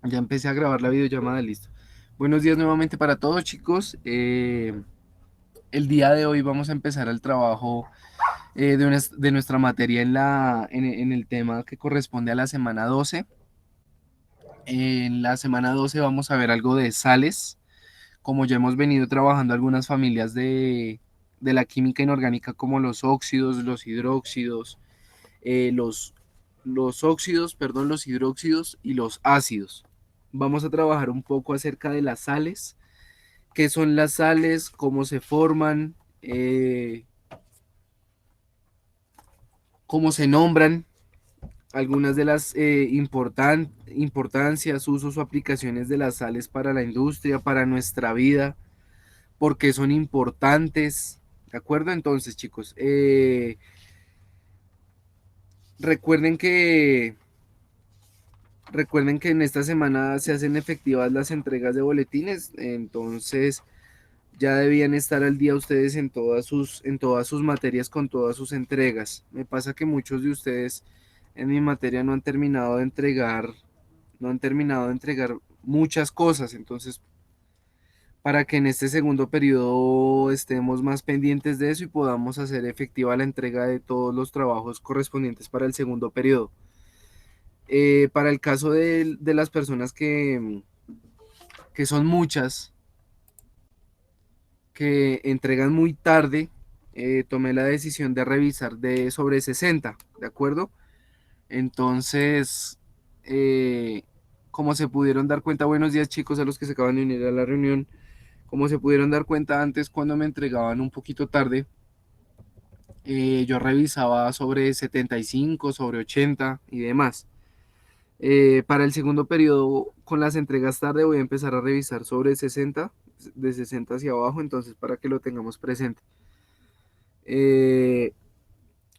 Ya empecé a grabar la videollamada, listo. Buenos días nuevamente para todos, chicos. El día de hoy vamos a empezar el trabajo de nuestra materia en el tema que corresponde a la semana 12. En la semana 12 vamos a ver algo de sales. Como ya hemos venido trabajando algunas familias de la química inorgánica como los óxidos, los hidróxidos, eh, los, los óxidos, perdón, los hidróxidos y los ácidos. Vamos a trabajar un poco acerca de las sales, qué son las sales, cómo se forman, cómo se nombran, algunas de las importancias, usos o aplicaciones de las sales para la industria, para nuestra vida, por qué son importantes. ¿De acuerdo? Entonces, chicos, recuerden que recuerden que en esta semana se hacen efectivas las entregas de boletines, entonces ya debían estar al día ustedes en todas sus materias con todas sus entregas. Me pasa que muchos de ustedes en mi materia no han terminado de entregar, no han terminado de entregar muchas cosas, entonces para que en este segundo periodo estemos más pendientes de eso y podamos hacer efectiva la entrega de todos los trabajos correspondientes para el segundo periodo. Para el caso de las personas que son muchas, que entregan muy tarde, tomé la decisión de revisar de sobre 60, ¿de acuerdo? Entonces, eh, como se pudieron dar cuenta, buenos días chicos a los que se acaban de unir a la reunión, como se pudieron dar cuenta antes cuando me entregaban un poquito tarde, yo revisaba sobre 75, sobre 80 y demás. Para el segundo periodo, con las entregas tarde, voy a empezar a revisar sobre 60, de 60 hacia abajo, entonces para que lo tengamos presente. Eh,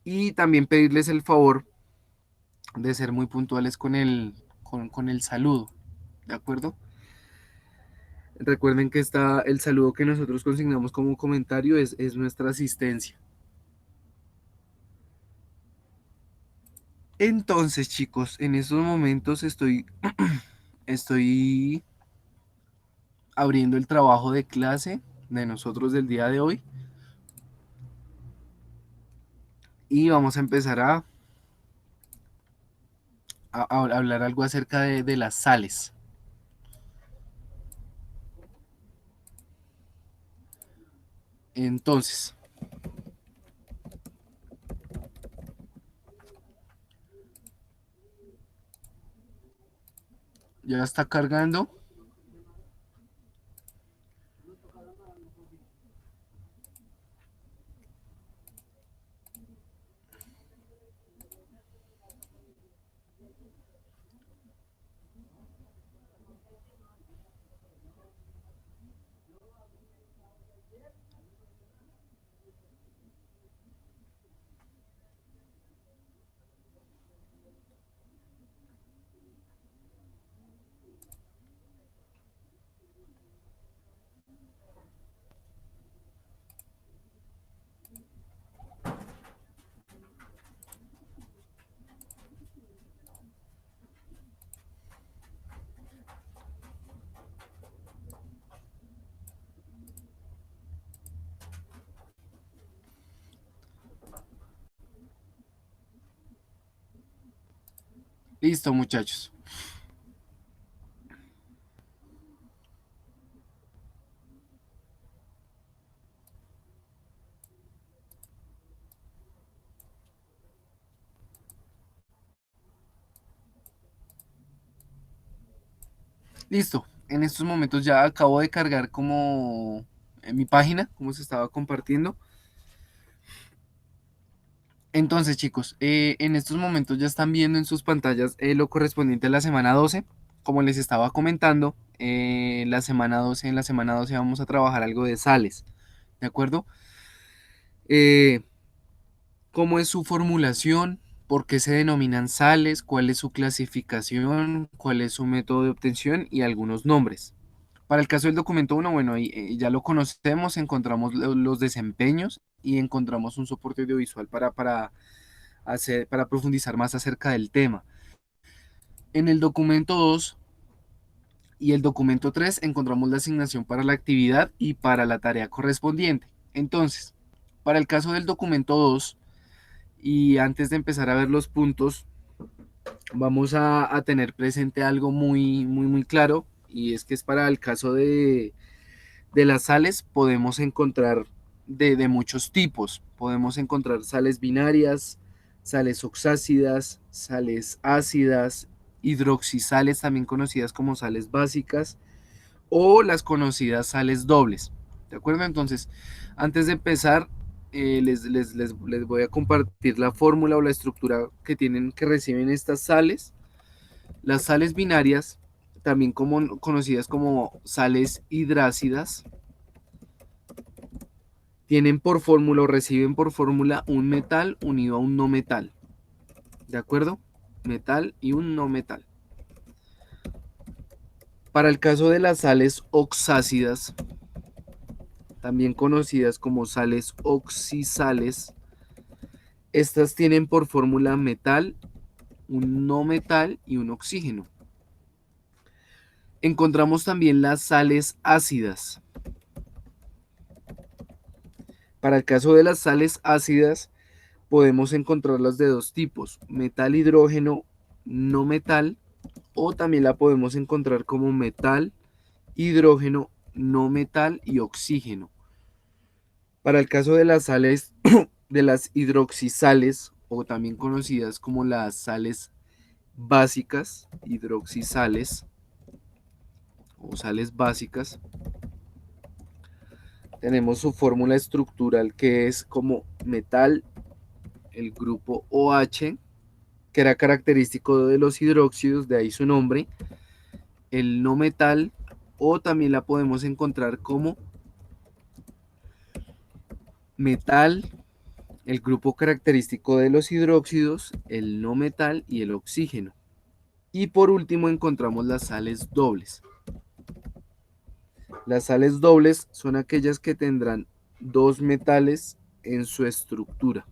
y también pedirles el favor de ser muy puntuales con el saludo, ¿de acuerdo? Recuerden que el saludo que nosotros consignamos como comentario es nuestra asistencia. Entonces, chicos, en estos momentos estoy abriendo el trabajo de clase de nosotros del día de hoy y vamos a empezar a hablar algo acerca de las sales. Entonces, ya está cargando. Listo, muchachos. Listo. En estos momentos ya acabo de cargar como en mi página, como se estaba compartiendo. Entonces, chicos, en estos momentos ya están viendo en sus pantallas lo correspondiente a la semana 12. Como les estaba comentando, en la semana 12 vamos a trabajar algo de sales, ¿de acuerdo? Eh, ¿Cómo es su formulación? ¿Por qué se denominan sales? ¿Cuál es su clasificación? ¿Cuál es su método de obtención? Y algunos nombres. Para el caso del documento uno, bueno, ahí, ya lo conocemos, encontramos los desempeños y encontramos un soporte audiovisual para profundizar más acerca del tema. En el documento 2 Y el documento 3 encontramos la asignación para la actividad y para la tarea correspondiente. Entonces, para el caso del documento 2, y antes de empezar a ver los puntos, vamos a tener presente algo muy claro, y es que es para el caso de las sales, podemos encontrar de muchos tipos. Podemos encontrar sales binarias, sales oxácidas, sales ácidas, hidroxisales, también conocidas como sales básicas, o las conocidas sales dobles. ¿De acuerdo? Entonces, antes de empezar, les voy a compartir la fórmula o la estructura que reciben estas sales. Las sales binarias, también conocidas como sales hidrácidas, tienen por fórmula o reciben por fórmula un metal unido a un no metal. ¿De acuerdo? Metal y un no metal. Para el caso de las sales oxácidas, también conocidas como sales oxisales, estas tienen por fórmula metal, un no metal y un oxígeno. Encontramos también las sales ácidas. Para el caso de las sales ácidas, podemos encontrarlas de dos tipos, metal hidrógeno, no metal, o también la podemos encontrar como metal, hidrógeno, no metal y oxígeno. Para el caso de las sales, de las hidroxisales, o también conocidas como las sales básicas, hidroxisales o sales básicas, tenemos su fórmula estructural que es como metal, el grupo OH, que era característico de los hidróxidos, de ahí su nombre, el no metal, o también la podemos encontrar como metal, el grupo característico de los hidróxidos, el no metal y el oxígeno. Y por último encontramos las sales dobles. Las sales dobles son aquellas que tendrán dos metales en su estructura.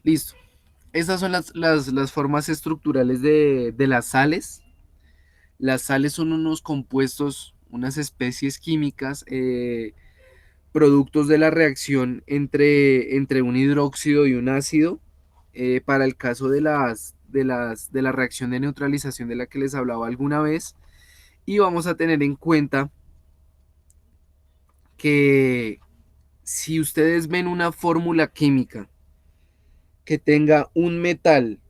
Listo. Estas son las formas estructurales de las sales. Las sales son unos compuestos, unas especies químicas, productos de la reacción entre un hidróxido y un ácido. Para el caso de la reacción de neutralización de la que les hablaba alguna vez. Y vamos a tener en cuenta que si ustedes ven una fórmula química que tenga un metal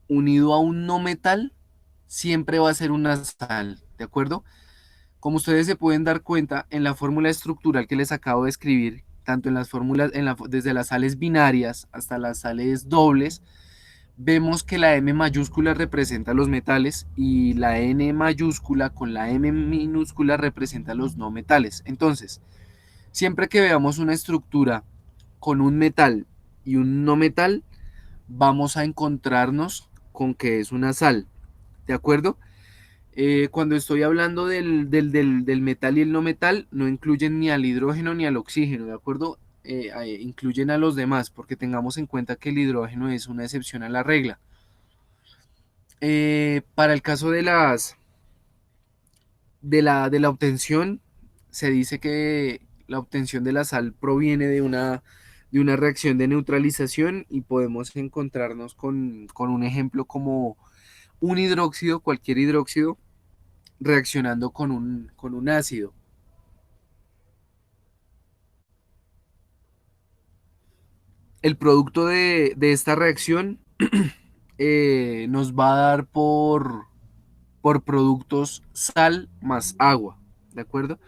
unido a un no metal, siempre va a ser una sal, ¿de acuerdo? Como ustedes se pueden dar cuenta, en la fórmula estructural que les acabo de escribir, tanto en las fórmulas, desde las sales binarias hasta las sales dobles, vemos que la M mayúscula representa los metales y la N mayúscula con la M minúscula representa los no metales. Entonces, siempre que veamos una estructura con un metal y un no metal, vamos a encontrarnos con que es una sal, ¿de acuerdo? Cuando estoy hablando del metal y el no metal, no incluyen ni al hidrógeno ni al oxígeno, ¿de acuerdo? Incluyen a los demás, porque tengamos en cuenta que el hidrógeno es una excepción a la regla. Para el caso de la obtención, se dice que la obtención de la sal proviene de una reacción de neutralización y podemos encontrarnos con un ejemplo como un hidróxido, cualquier hidróxido, reaccionando con un ácido. El producto de esta reacción nos va a dar por productos sal más agua, ¿de acuerdo?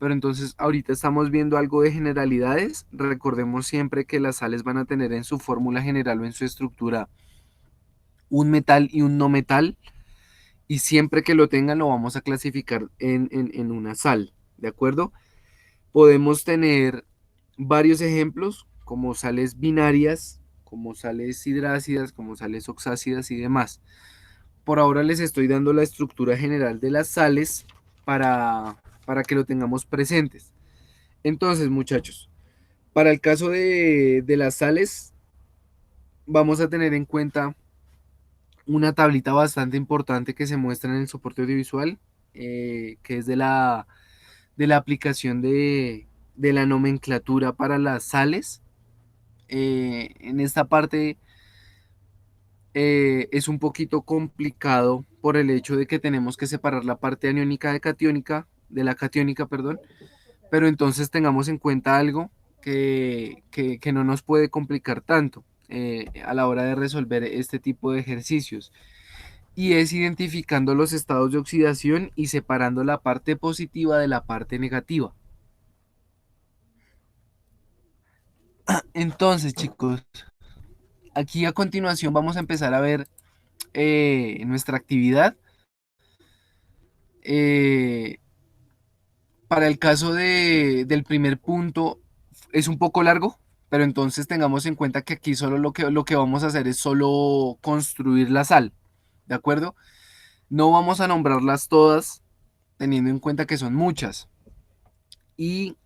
Pero entonces ahorita estamos viendo algo de generalidades. Recordemos siempre que las sales van a tener en su fórmula general o en su estructura un metal y un no metal. Y siempre que lo tengan lo vamos a clasificar en una sal, ¿de acuerdo? Podemos tener varios ejemplos como sales binarias, como sales hidrácidas, como sales oxácidas y demás. Por ahora les estoy dando la estructura general de las sales para que lo tengamos presentes. Entonces, muchachos, para el caso de las sales, vamos a tener en cuenta una tablita bastante importante que se muestra en el soporte audiovisual, que es de la aplicación de la nomenclatura para las sales. En esta parte es un poquito complicado por el hecho de que tenemos que separar la parte aniónica de la catiónica, perdón, pero entonces tengamos en cuenta algo que no nos puede complicar tanto a la hora de resolver este tipo de ejercicios, y es identificando los estados de oxidación y separando la parte positiva de la parte negativa. Entonces, chicos, aquí a continuación vamos a empezar a ver nuestra actividad. Eh, para el caso del primer punto es un poco largo, pero entonces tengamos en cuenta que aquí solo lo que vamos a hacer es solo construir la sal, ¿de acuerdo? No vamos a nombrarlas todas, teniendo en cuenta que son muchas. Y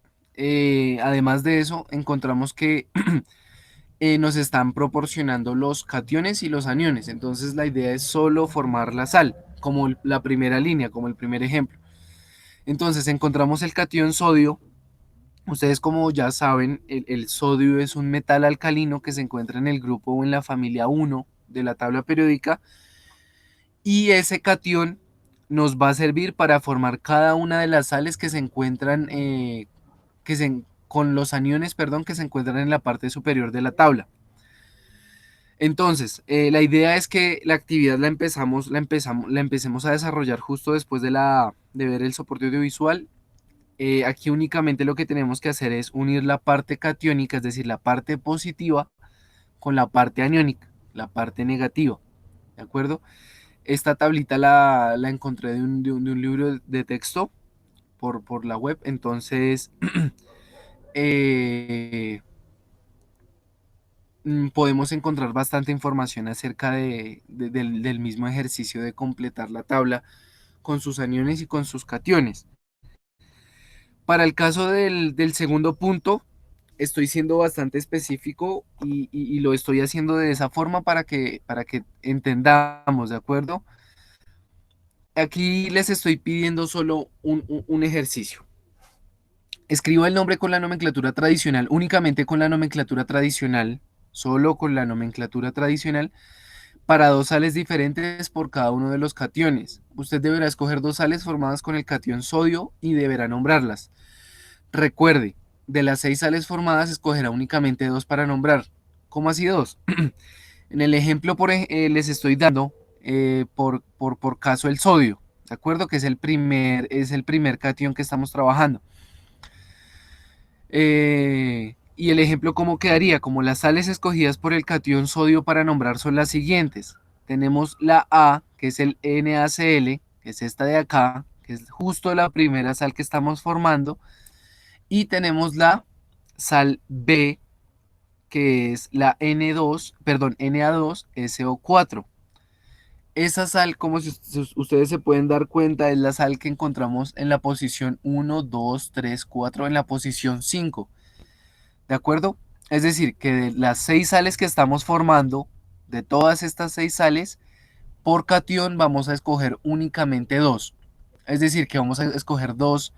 además de eso, encontramos que nos están proporcionando los cationes y los aniones. Entonces la idea es solo formar la sal, como la primera línea, como el primer ejemplo. Entonces encontramos el catión sodio. Ustedes como ya saben, el sodio es un metal alcalino que se encuentra en el grupo o en la familia 1 de la tabla periódica, y ese catión nos va a servir para formar cada una de las sales que se encuentran con los aniones, perdón, que se encuentran en la parte superior de la tabla. Entonces, la idea es que la actividad la empecemos a desarrollar justo después de ver el soporte audiovisual. Aquí únicamente lo que tenemos que hacer es unir la parte catiónica, es decir, la parte positiva, con la parte aniónica, la parte negativa, ¿de acuerdo? Esta tablita la encontré de un libro de texto por la web, entonces eh, podemos encontrar bastante información acerca del mismo ejercicio de completar la tabla con sus aniones y con sus cationes. Para el caso del segundo punto, estoy siendo bastante específico y lo estoy haciendo de esa forma para que entendamos, ¿de acuerdo? Aquí les estoy pidiendo solo un ejercicio. Escriba el nombre con la nomenclatura tradicional, únicamente con la nomenclatura tradicional, solo con la nomenclatura tradicional, para dos sales diferentes por cada uno de los cationes. Usted deberá escoger dos sales formadas con el catión sodio y deberá nombrarlas. Recuerde, de las 6 sales formadas escogerá únicamente dos para nombrar. ¿Cómo así dos? En el ejemplo les estoy dando por caso el sodio, ¿de acuerdo? Que es el primer catión que estamos trabajando. Y el ejemplo, ¿cómo quedaría? Como las sales escogidas por el catión sodio para nombrar son las siguientes. Tenemos la A, que es el NaCl, que es esta de acá, que es justo la primera sal que estamos formando. Y tenemos la sal B, que es la N2, perdón, Na2SO4. Esa sal, como si ustedes se pueden dar cuenta, es la sal que encontramos en la posición 1, 2, 3, 4, en la posición 5. ¿De acuerdo? Es decir, que de las 6 sales que estamos formando, de todas estas 6 sales, por catión vamos a escoger únicamente dos. Es decir, que vamos a escoger dos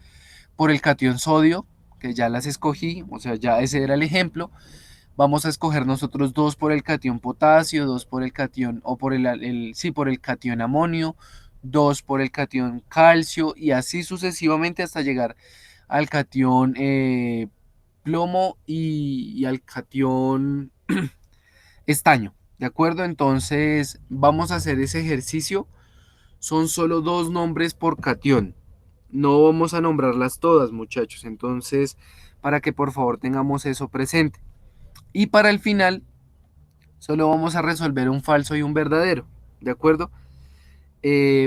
por el catión sodio, que ya las escogí, o sea, ya ese era el ejemplo. Vamos a escoger nosotros dos por el catión potasio, dos por el catión, o por sí, por el catión amonio, dos por el catión calcio, y así sucesivamente hasta llegar al catión plomo y al catión estaño. ¿De acuerdo? Entonces vamos a hacer ese ejercicio. Son solo dos nombres por catión. No vamos a nombrarlas todas, muchachos. Entonces, para que por favor tengamos eso presente. Y para el final, solo vamos a resolver un falso y un verdadero. ¿De acuerdo?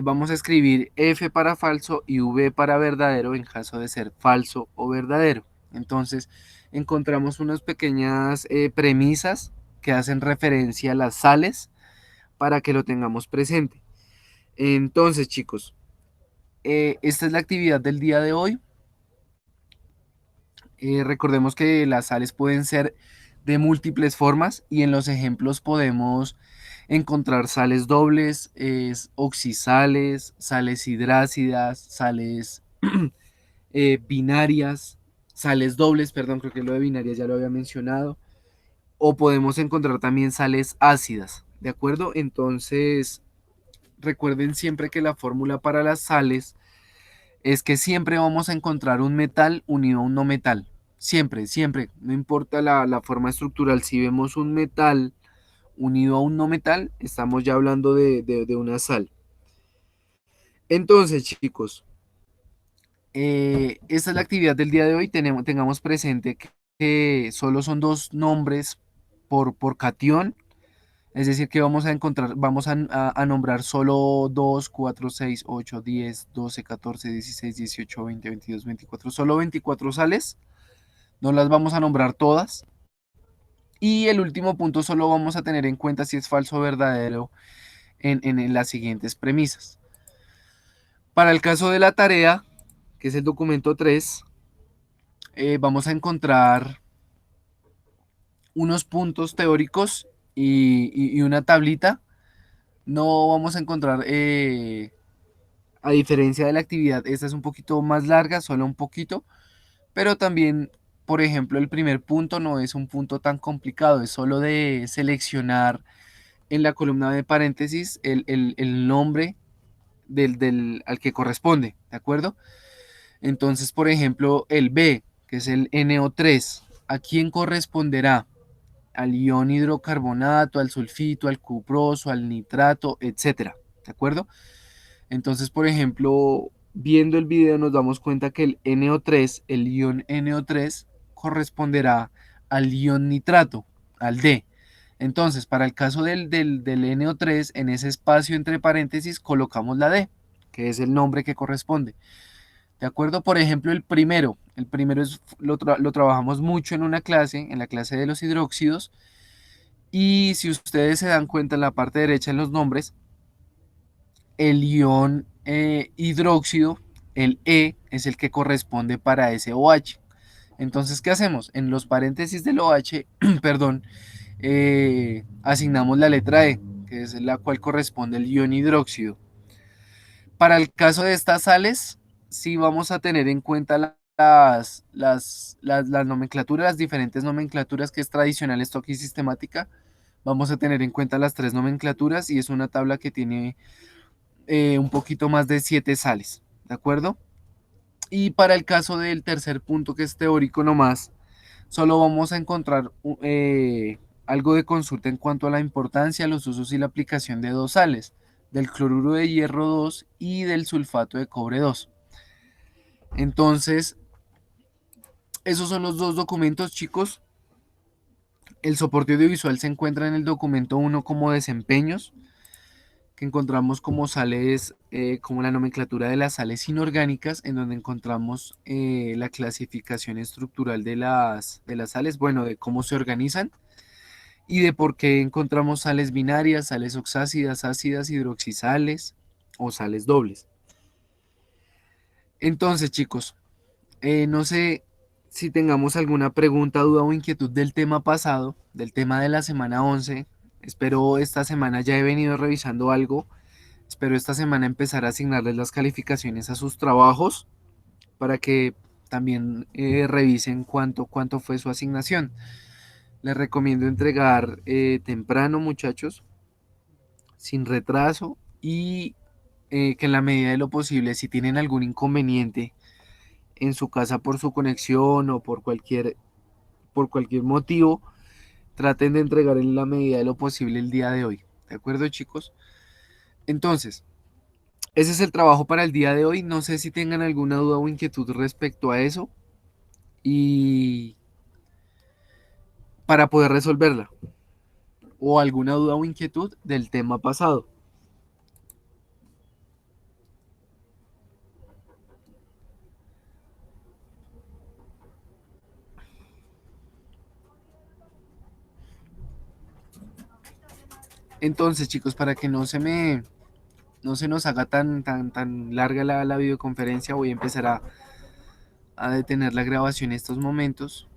Vamos a escribir F para falso y V para verdadero en caso de ser falso o verdadero. Entonces, encontramos unas pequeñas premisas que hacen referencia a las sales para que lo tengamos presente. Entonces, chicos, esta es la actividad del día de hoy. Recordemos que las sales pueden ser de múltiples formas y en los ejemplos podemos encontrar sales dobles, oxisales, sales hidrácidas, sales binarias, sales dobles, perdón, creo que lo de binarias ya lo había mencionado, o podemos encontrar también sales ácidas, ¿de acuerdo? Entonces, recuerden siempre que la fórmula para las sales es que siempre vamos a encontrar un metal unido a un no metal. Siempre, siempre, no importa la forma estructural, si vemos un metal unido a un no metal, estamos ya hablando de una sal. Entonces, chicos, esta es la actividad del día de hoy. Tengamos presente que solo son dos nombres por catión. Es decir, que vamos a encontrar, vamos a nombrar solo 2, 4, 6, 8, 10, 12, 14, 16, 18, 20, 22, 24, solo 24 sales. No las vamos a nombrar todas. Y el último punto solo vamos a tener en cuenta si es falso o verdadero en las siguientes premisas. Para el caso de la tarea, que es el documento 3, vamos a encontrar unos puntos teóricos y una tablita. No vamos a encontrar, a diferencia de la actividad, esta es un poquito más larga, solo un poquito, pero también, por ejemplo, el primer punto no es un punto tan complicado, es solo de seleccionar en la columna de paréntesis el nombre al que corresponde, ¿de acuerdo? Entonces, por ejemplo, el B, que es el NO3, ¿a quién corresponderá? Al ion hidrocarbonato, al sulfito, al cuproso, al nitrato, etcétera, ¿de acuerdo? Entonces, por ejemplo, viendo el video nos damos cuenta que el NO3, el ion NO3, corresponderá al ion nitrato, al D. Entonces, para el caso del NO3, en ese espacio entre paréntesis colocamos la D, que es el nombre que corresponde. ¿De acuerdo? Por ejemplo, el primero lo trabajamos mucho en una clase, en la clase de los hidróxidos, y si ustedes se dan cuenta en la parte derecha en los nombres, el ion hidróxido, el E, es el que corresponde para ese OH. Entonces, ¿qué hacemos? En los paréntesis del OH, perdón, asignamos la letra E, que es la cual corresponde al ion hidróxido. Para el caso de estas sales, sí vamos a tener en cuenta las nomenclaturas, las diferentes nomenclaturas que es tradicional, stock y sistemática. Vamos a tener en cuenta las tres nomenclaturas y es una tabla que tiene un poquito más de 7 sales, ¿de acuerdo? Y para el caso del tercer punto, que es teórico nomás, solo vamos a encontrar algo de consulta en cuanto a la importancia, los usos y la aplicación de dos sales, del cloruro de hierro 2 y del sulfato de cobre 2. Entonces, esos son los dos documentos, chicos. El soporte audiovisual se encuentra en el documento 1 como desempeños, que encontramos como sales, como la nomenclatura de las sales inorgánicas, en donde encontramos la clasificación estructural de las sales, bueno, de cómo se organizan y de por qué encontramos sales binarias, sales oxácidas, ácidas, hidroxisales o sales dobles. Entonces, chicos, no sé si tengamos alguna pregunta, duda o inquietud del tema pasado, del tema de la semana 11. Espero esta semana ya he venido revisando algo. Espero esta semana empezar a asignarles las calificaciones a sus trabajos para que también revisen cuánto fue su asignación. Les recomiendo entregar temprano, muchachos, sin retraso y que en la medida de lo posible, si tienen algún inconveniente en su casa por su conexión o por cualquier motivo, traten de entregar en la medida de lo posible el día de hoy. ¿De acuerdo, chicos? Entonces, ese es el trabajo para el día de hoy. No sé si tengan alguna duda o inquietud respecto a eso y para poder resolverla o alguna duda o inquietud del tema pasado. Entonces, chicos, para que no se nos haga tan larga la videoconferencia, voy a empezar a detener la grabación en estos momentos.